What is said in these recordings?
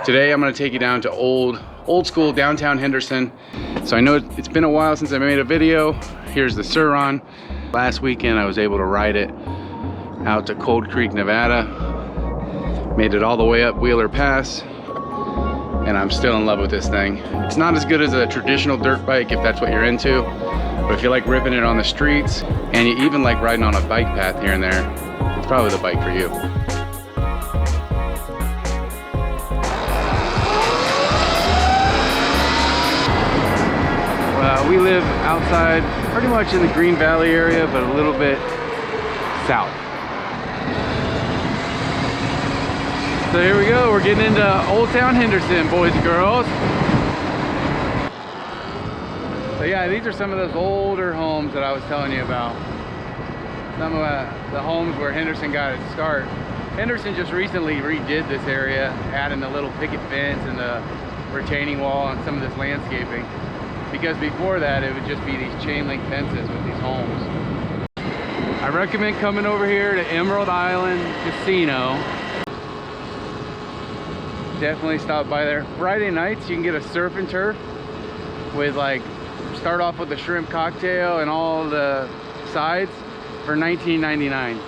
Today I'm going to take you down to old school downtown Henderson. So I know it's been a while since I made a video. Here's the Suron. Last weekend I was able to ride it out to Cold Creek, Nevada. Made it all the way up Wheeler Pass, and I'm still in love with this thing. It's not as good as a traditional dirt bike if that's what you're into, but if you like ripping it on the streets and you even like riding on a bike path here and there, it's probably the bike for you. We live outside, pretty much in the Green Valley area, but a little bit south. So here we go, we're getting into Old Town Henderson, boys and girls. So yeah, these are some of those older homes that I was telling you about. Some of the homes where Henderson got its start. Henderson just recently redid this area, adding the little picket fence and the retaining wall and some of this landscaping. Because before that, it would just be these chain link fences with these homes. I recommend coming over here to Emerald Island Casino. Definitely stop by there. Friday nights, you can get a surf and turf with start off with a shrimp cocktail and all the sides for $19.99.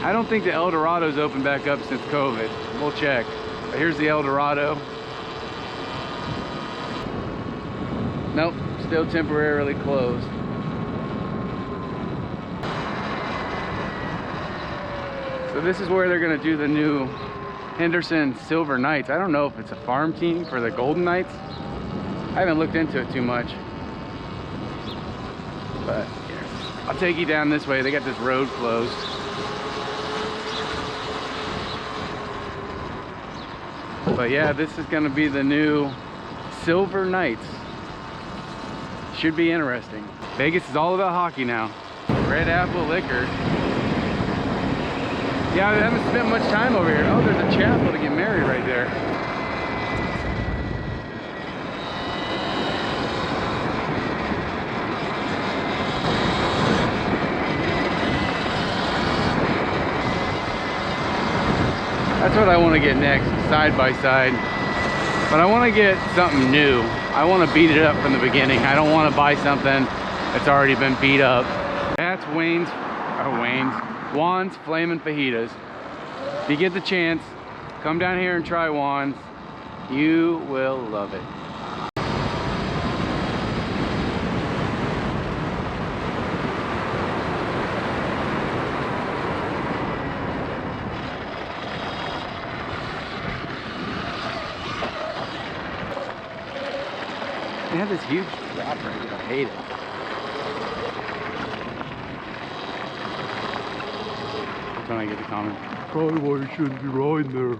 I don't think the El Dorado's opened back up since COVID. We'll check. But here's the El Dorado. Nope, still temporarily closed. So this is where they're gonna do the new Henderson Silver Knights. I don't know if it's a farm team for the Golden Knights. I haven't looked into it too much. But here, I'll take you down this way. They got this road closed. But yeah, this is gonna be the new Silver Knights. Should be interesting. Vegas is all about hockey now. Red Apple Liquor. Yeah, I haven't spent much time over here. Oh, there's a chapel to get married right there. That's what I want to get next, side by side. But I want to get something new. I want to beat it up from the beginning. I don't want to buy something that's already been beat up. That's Juan's Flamin' Fajitas. If you get the chance, come down here and try Juan's. You will love it. They have this huge drop right here. I hate it. That's when I get the comment. Probably why you shouldn't be riding there.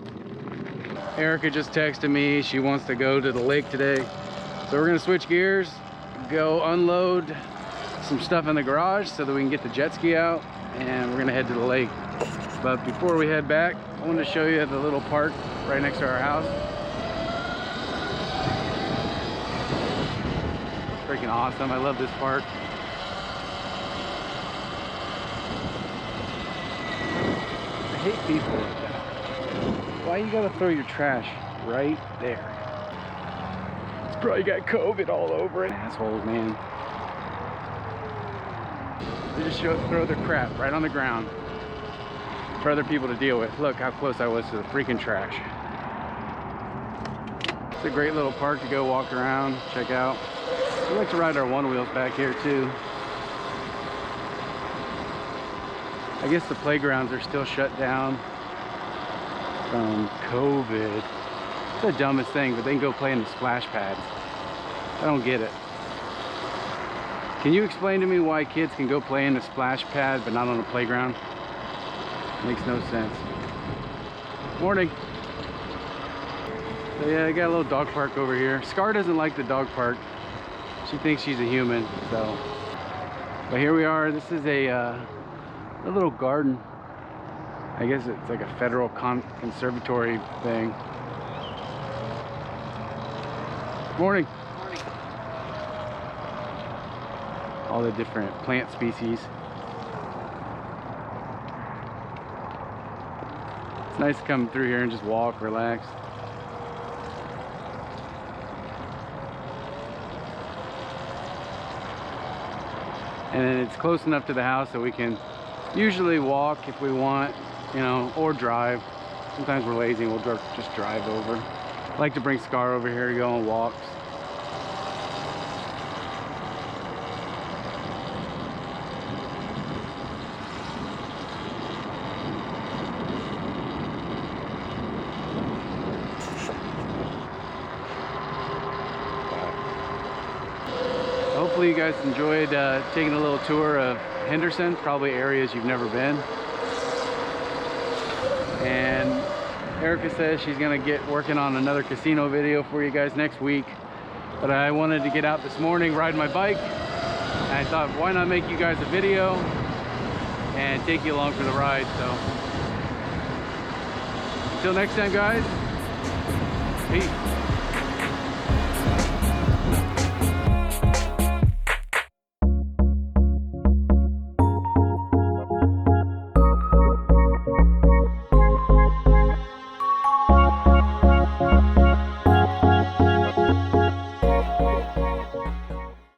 Erica just texted me. She wants to go to the lake today. So we're gonna switch gears, go unload some stuff in the garage so that we can get the jet ski out, and we're gonna head to the lake. But before we head back, I wanted to show you the little park right next to our house. Freaking awesome. I love this park. I hate people like that. Why you gotta throw your trash right there? It's probably got COVID all over it. Assholes, man. They just throw their crap right on the ground for other people to deal with. Look how close I was to the freaking trash. It's a great little park to go walk around, check out. We like to ride our one wheels back here too. I guess the playgrounds are still shut down from COVID. It's the dumbest thing, but they can go play in the splash pads. I don't get it. Can you explain to me why kids can go play in the splash pad but not on a playground? Makes no sense. Morning. So yeah, I got a little dog park over here. Scar doesn't like the dog park. She thinks she's a human, so. But here we are. This is a little garden. I guess it's like a federal conservatory thing. Morning. Morning. All the different plant species. It's nice to come through here and just walk, relax. And it's close enough to the house that we can usually walk if we want, you know, or drive. Sometimes we're lazy and we'll just drive over. I like to bring Scar over here to go on walks. Hopefully you guys enjoyed taking a little tour of Henderson, probably areas you've never been. And Erica says she's gonna get working on another casino video for you guys next week. But I wanted to get out this morning, ride my bike. And I thought, why not make you guys a video and take you along for the ride. So until next time, guys, peace.